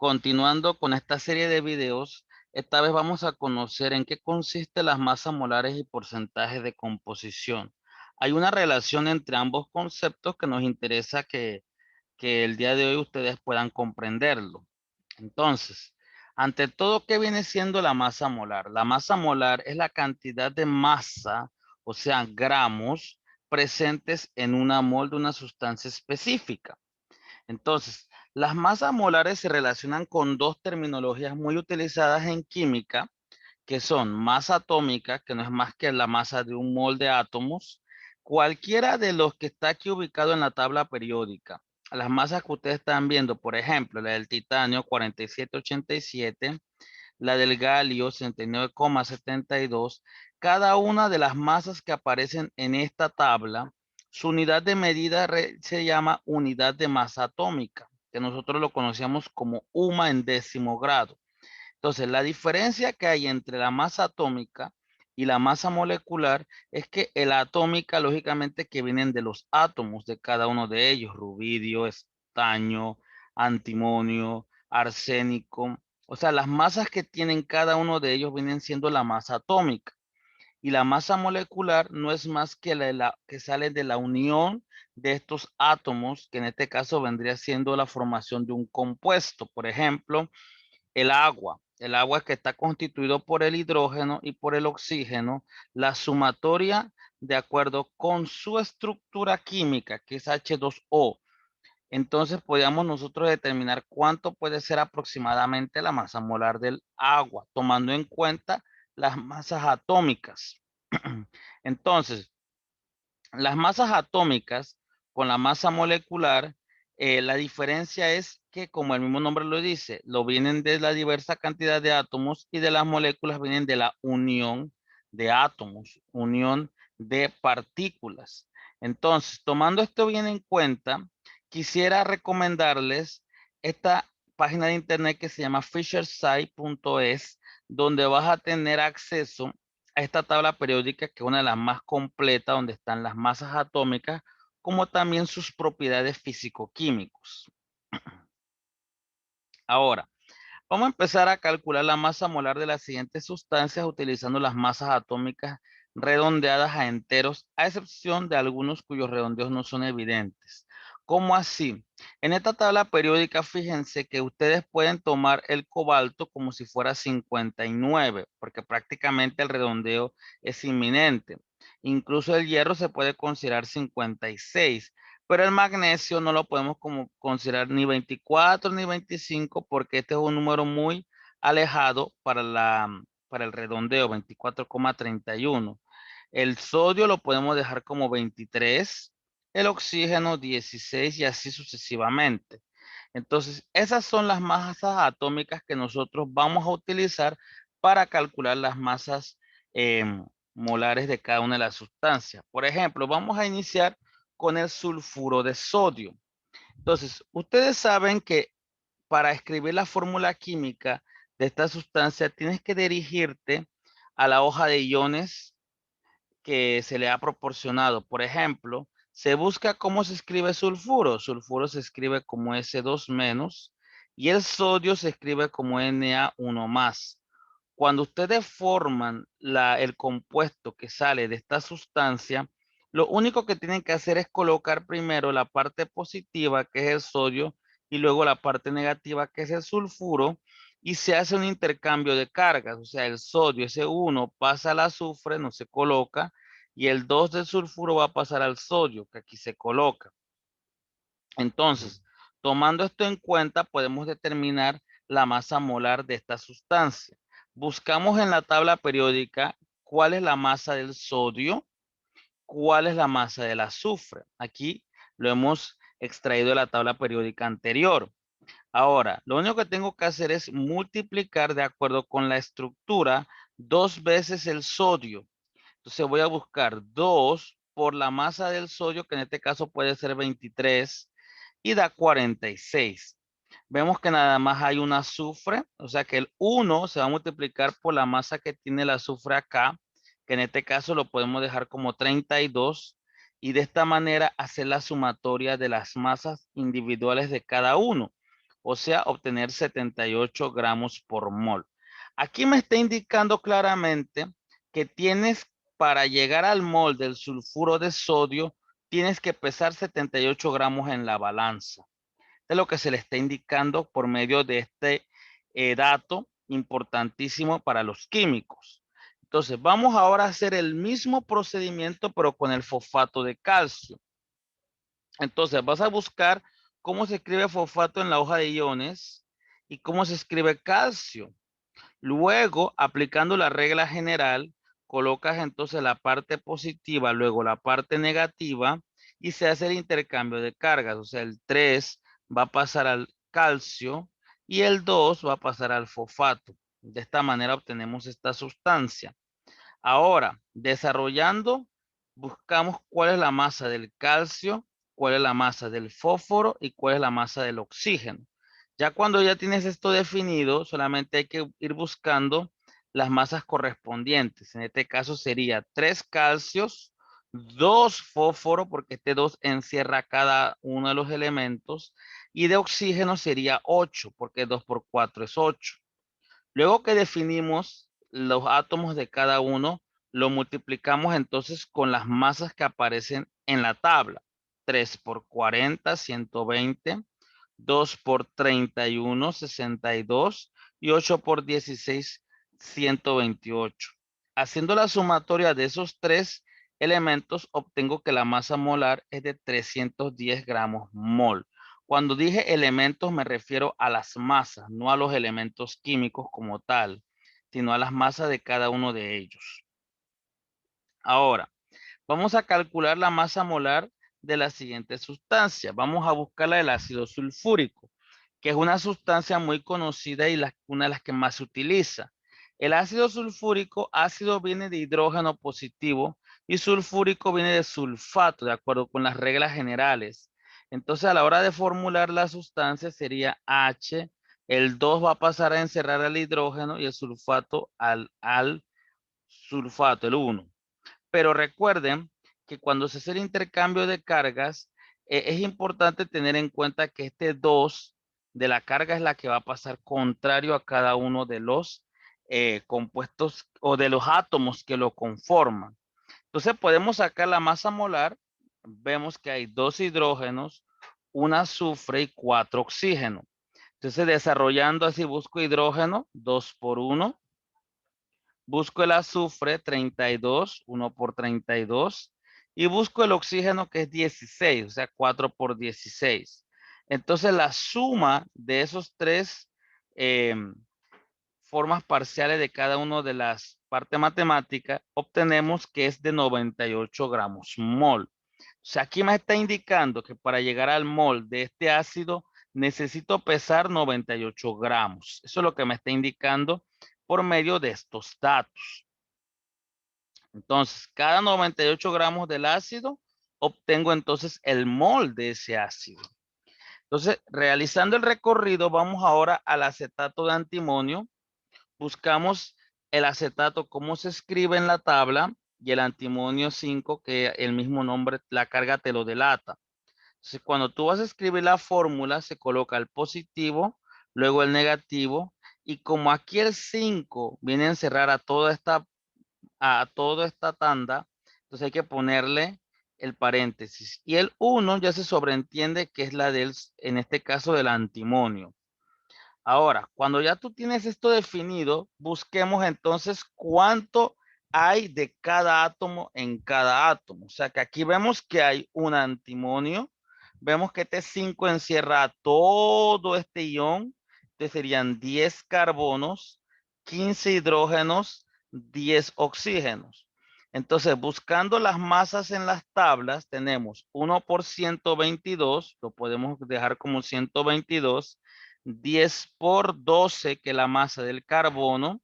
Continuando con esta serie de videos, esta vez vamos a conocer en qué consiste las masas molares y porcentajes de composición. Hay una relación entre ambos conceptos que nos interesa que el día de hoy ustedes puedan comprenderlo. Entonces, ante todo, ¿qué viene siendo la masa molar? La masa molar es la cantidad de masa, o sea, gramos, presentes en una mol de una sustancia específica. Entonces, las masas molares se relacionan con dos terminologías muy utilizadas en química, que son masa atómica, que no es más que la masa de un mol de átomos, cualquiera de los que está aquí ubicado en la tabla periódica. Las masas que ustedes están viendo, por ejemplo, la del titanio 4787, la del galio 69,72, cada una de las masas que aparecen en esta tabla, su unidad de medida se llama unidad de masa atómica, que nosotros lo conocíamos como UMA en décimo grado. Entonces, la diferencia que hay entre la masa atómica y la masa molecular es que la atómica, lógicamente, que vienen de los átomos de cada uno de ellos, rubidio, estaño, antimonio, arsénico. O sea, las masas que tienen cada uno de ellos vienen siendo la masa atómica. Y la masa molecular no es más que la que sale de la unión de estos átomos, que en este caso vendría siendo la formación de un compuesto. Por ejemplo, el agua. El agua es que está constituido por el hidrógeno y por el oxígeno. La sumatoria de acuerdo con su estructura química, que es H2O. Entonces podríamos nosotros determinar cuánto puede ser aproximadamente la masa molar del agua, tomando en cuenta las masas atómicas. Entonces, las masas atómicas con la masa molecular, la diferencia es que, como el mismo nombre lo dice, lo vienen de la diversa cantidad de átomos y de las moléculas vienen de la unión de átomos, unión de partículas. Entonces, tomando esto bien en cuenta, quisiera recomendarles esta página de internet que se llama fishersci.es, donde vas a tener acceso a esta tabla periódica, que es una de las más completas, donde están las masas atómicas, como también sus propiedades físico-químicos. Ahora, vamos a empezar a calcular la masa molar de las siguientes sustancias utilizando las masas atómicas redondeadas a enteros, a excepción de algunos cuyos redondeos no son evidentes. ¿Cómo así? En esta tabla periódica, fíjense que ustedes pueden tomar el cobalto como si fuera 59, porque prácticamente el redondeo es inminente. Incluso el hierro se puede considerar 56, pero el magnesio no lo podemos como considerar ni 24 ni 25 porque este es un número muy alejado para el redondeo, 24,31. El sodio lo podemos dejar como 23, el oxígeno 16 y así sucesivamente. Entonces, esas son las masas atómicas que nosotros vamos a utilizar para calcular las masas molares de cada una de las sustancias. Por ejemplo, vamos a iniciar con el sulfuro de sodio. Entonces, ustedes saben que para escribir la fórmula química de esta sustancia tienes que dirigirte a la hoja de iones que se le ha proporcionado. Por ejemplo, se busca cómo se escribe sulfuro. Sulfuro se escribe como S2 menos y el sodio se escribe como Na1 más. Cuando ustedes forman el compuesto que sale de esta sustancia, lo único que tienen que hacer es colocar primero la parte positiva, que es el sodio, y luego la parte negativa, que es el sulfuro, y se hace un intercambio de cargas. O sea, el sodio, ese 1 pasa al azufre, no se coloca, y el 2 del sulfuro va a pasar al sodio, que aquí se coloca. Entonces, tomando esto en cuenta, podemos determinar la masa molar de esta sustancia. Buscamos en la tabla periódica cuál es la masa del sodio, cuál es la masa del azufre. Aquí lo hemos extraído de la tabla periódica anterior. Ahora, lo único que tengo que hacer es multiplicar de acuerdo con la estructura 2 veces el sodio. Entonces voy a buscar 2 por la masa del sodio, que en este caso puede ser 23, y da 46. Vemos que nada más hay un azufre, o sea que el 1 se va a multiplicar por la masa que tiene el azufre acá, que en este caso lo podemos dejar como 32, y de esta manera hacer la sumatoria de las masas individuales de cada uno. o sea, obtener 78 gramos por mol. Aquí me está indicando claramente que tienes, para llegar al mol del sulfuro de sodio, tienes que pesar 78 gramos en la balanza. Es lo que se le está indicando por medio de este dato importantísimo para los químicos. Entonces, vamos ahora a hacer el mismo procedimiento, pero con el fosfato de calcio. Entonces, vas a buscar cómo se escribe fosfato en la hoja de iones y cómo se escribe calcio. Luego, aplicando la regla general, colocas entonces la parte positiva, luego la parte negativa y se hace el intercambio de cargas. O sea, el 3 va a pasar al calcio y el 2 va a pasar al fosfato. De esta manera obtenemos esta sustancia. Ahora, desarrollando, buscamos cuál es la masa del calcio, cuál es la masa del fósforo y cuál es la masa del oxígeno. Ya cuando ya tienes esto definido, solamente hay que ir buscando las masas correspondientes. En este caso sería 3 calcios, 2 fósforo, porque este 2 encierra cada uno de los elementos, y de oxígeno sería 8, porque 2 por 4 es 8. Luego que definimos los átomos de cada uno, lo multiplicamos entonces con las masas que aparecen en la tabla. 3 por 40, 120. 2 por 31, 62. Y 8 por 16, 128. Haciendo la sumatoria de esos tres elementos, obtengo que la masa molar es de 310 gramos mol. Cuando dije elementos me refiero a las masas, no a los elementos químicos como tal, sino a las masas de cada uno de ellos. Ahora, vamos a calcular la masa molar de la siguiente sustancia. Vamos a buscar la del ácido sulfúrico, que es una sustancia muy conocida y una de las que más se utiliza. El ácido sulfúrico, ácido viene de hidrógeno positivo y sulfúrico viene de sulfato, de acuerdo con las reglas generales. Entonces, a la hora de formular la sustancia sería H, el 2 va a pasar a encerrar al hidrógeno y el sulfato al sulfato, el 1. Pero recuerden que cuando se hace el intercambio de cargas, es importante tener en cuenta que este 2 de la carga es la que va a pasar contrario a cada uno de los compuestos o de los átomos que lo conforman. Entonces podemos sacar la masa molar. Vemos que hay 2 hidrógenos, 1 azufre y 4 oxígeno. Entonces desarrollando así busco hidrógeno, 2 por 1. Busco el azufre, 32, 1 por 32. Y busco el oxígeno, que es 16, o sea, 4 por 16. Entonces, la suma de esos tres formas parciales de cada una de las partes matemáticas, obtenemos que es de 98 gramos mol. O sea, aquí me está indicando que para llegar al mol de este ácido, necesito pesar 98 gramos. Eso es lo que me está indicando por medio de estos datos. Entonces, cada 98 gramos del ácido, obtengo entonces el mol de ese ácido. Entonces, realizando el recorrido, vamos ahora al acetato de antimonio. Buscamos el acetato, cómo se escribe en la tabla, y el antimonio 5, que el mismo nombre, la carga te lo delata. Entonces, cuando tú vas a escribir la fórmula, se coloca el positivo, luego el negativo, y como aquí el 5 viene a encerrar a toda esta tanda, entonces hay que ponerle el paréntesis. Y el 1 ya se sobreentiende que es la del, en este caso, del antimonio. Ahora, cuando ya tú tienes esto definido, busquemos entonces cuánto hay de cada átomo en cada átomo. O sea que aquí vemos que hay un antimonio. Vemos que este 5 encierra todo este ion. Entonces serían 10 carbonos, 15 hidrógenos, 10 oxígenos. Entonces, buscando las masas en las tablas, tenemos 1 por 122, lo podemos dejar como 122, 10 por 12, que es la masa del carbono,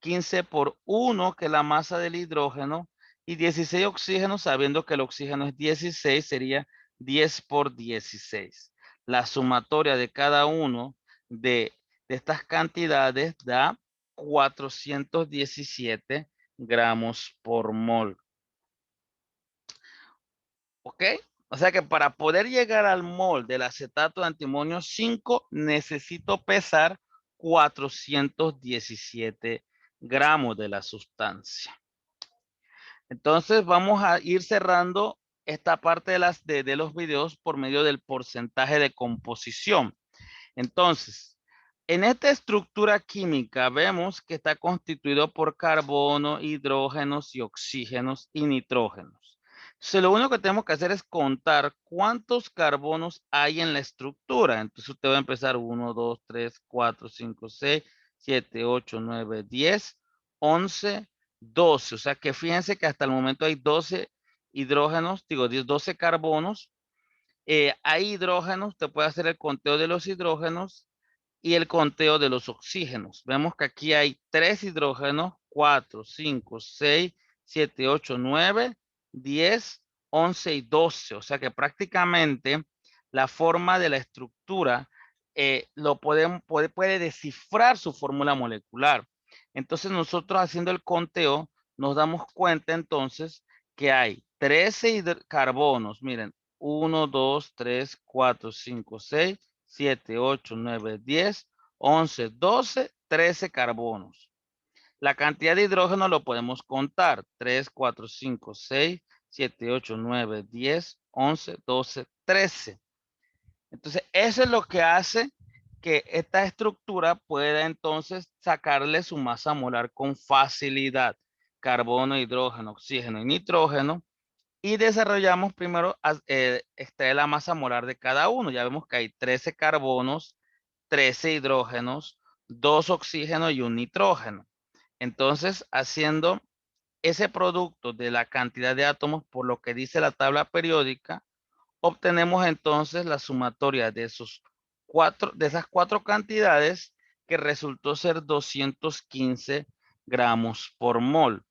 15 por 1, que es la masa del hidrógeno, y 16 oxígenos, sabiendo que el oxígeno es 16, sería 10 por 16. La sumatoria de cada uno de estas cantidades da 417 gramos por mol. ¿Ok? O sea que para poder llegar al mol del acetato de antimonio 5, necesito pesar 417 gramos de la sustancia. Entonces vamos a ir cerrando esta parte de los videos por medio del porcentaje de composición. Entonces, en esta estructura química vemos que está constituido por carbono, hidrógenos y oxígenos y nitrógenos. Entonces, lo único que tenemos que hacer es contar cuántos carbonos hay en la estructura. Entonces, usted va a empezar 1, 2, 3, 4, 5, 6, 7, 8, 9, 10, 11, 12. O sea que fíjense que hasta el momento hay 12 hidrógenos, digo, 12 carbonos. Hay hidrógenos, usted puede hacer el conteo de los hidrógenos y el conteo de los oxígenos. Vemos que aquí hay 3 hidrógenos, 4, 5, 6, 7, 8, 9, 10, 11 y 12. O sea que prácticamente la forma de la estructura puede descifrar su fórmula molecular. Entonces nosotros haciendo el conteo nos damos cuenta entonces que hay 13 carbonos. Miren, 1, 2, 3, 4, 5, 6, 7, 8, 9, 10, 11, 12, 13 carbonos. La cantidad de hidrógeno lo podemos contar. 3, 4, 5, 6, 7, 8, 9, 10, 11, 12, 13. Entonces, eso es lo que hace que esta estructura pueda entonces sacarle su masa molar con facilidad. Carbono, hidrógeno, oxígeno y nitrógeno. Y desarrollamos primero extraer la masa molar de cada uno. Ya vemos que hay 13 carbonos, 13 hidrógenos, 2 oxígenos y un nitrógeno. Entonces, haciendo ese producto de la cantidad de átomos por lo que dice la tabla periódica, obtenemos entonces la sumatoria de esas cuatro cantidades que resultó ser 215 gramos por mol.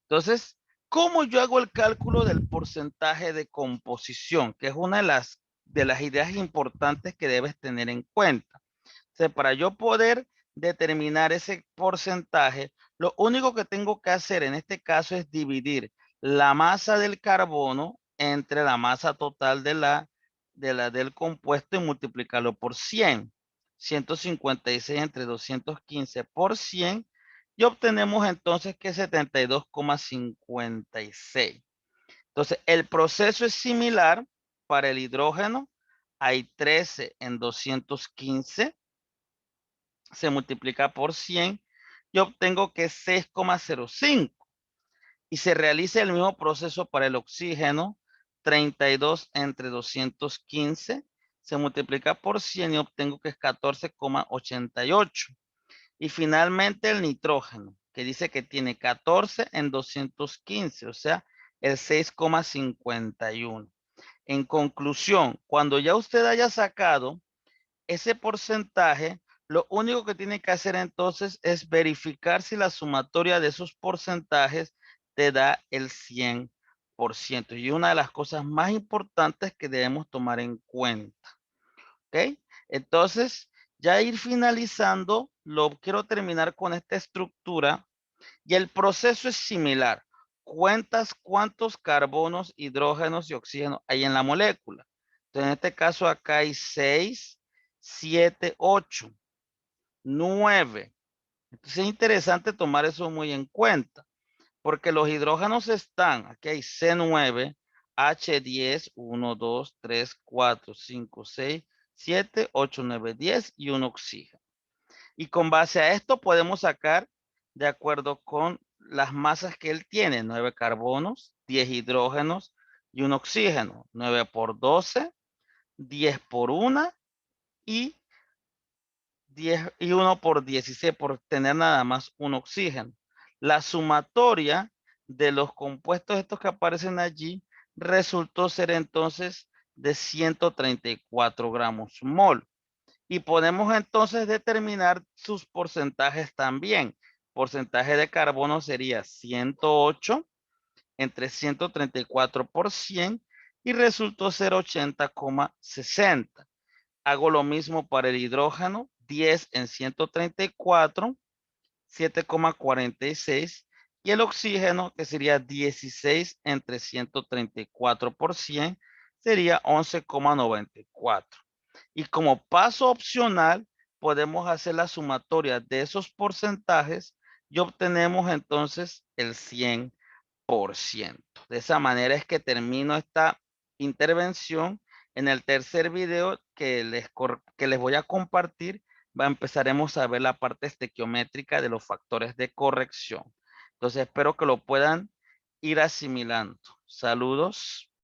Entonces, ¿cómo yo hago el cálculo del porcentaje de composición? Que es una de las ideas importantes que debes tener en cuenta. O sea, para yo poder determinar ese porcentaje, lo único que tengo que hacer en este caso es dividir la masa del carbono entre la masa total del compuesto y multiplicarlo por 100. 156 entre 215 por 100 y obtenemos entonces que 72,56. Entonces, el proceso es similar para el hidrógeno. Hay 13 en 215, se multiplica por 100 y obtengo que es 6,05. Y se realiza el mismo proceso para el oxígeno. 32 entre 215 se multiplica por 100 y obtengo que es 14,88. Y finalmente el nitrógeno, que dice que tiene 14 en 215, o sea, el 6,51. En conclusión, cuando ya usted haya sacado ese porcentaje, lo único que tiene que hacer entonces es verificar si la sumatoria de esos porcentajes te da el 100%. Y una de las cosas más importantes que debemos tomar en cuenta. ¿Ok? Entonces, ya ir finalizando, lo quiero terminar con esta estructura y el proceso es similar. Cuentas cuántos carbonos, hidrógenos y oxígenos hay en la molécula. Entonces, en este caso acá hay 6, 7, 8, 9. Entonces es interesante tomar eso muy en cuenta, porque los hidrógenos están, aquí hay C9, H10, 1, 2, 3, 4, 5, 6, 7, 8, 9, 10 y un oxígeno. Y con base a esto podemos sacar, de acuerdo con las masas que él tiene, 9 carbonos, 10 hidrógenos y un oxígeno. 9 por 12, 10 por 1 y 10 y 1 por 16 por tener nada más un oxígeno. La sumatoria de los compuestos estos que aparecen allí resultó ser entonces de 134 gramos mol. Y podemos entonces determinar sus porcentajes también. Porcentaje de carbono sería 108 entre 134 por 100 y resultó ser 80,60. Hago lo mismo para el hidrógeno, 10 en 134, 7,46 Y el oxígeno, que sería 16 entre 134 por 100, sería 11,94. Y como paso opcional, podemos hacer la sumatoria de esos porcentajes y obtenemos entonces el 100%. De esa manera es que termino esta intervención. En el tercer video que les voy a compartir, empezaremos a ver la parte estequiométrica de los factores de corrección. Entonces espero que lo puedan ir asimilando. Saludos.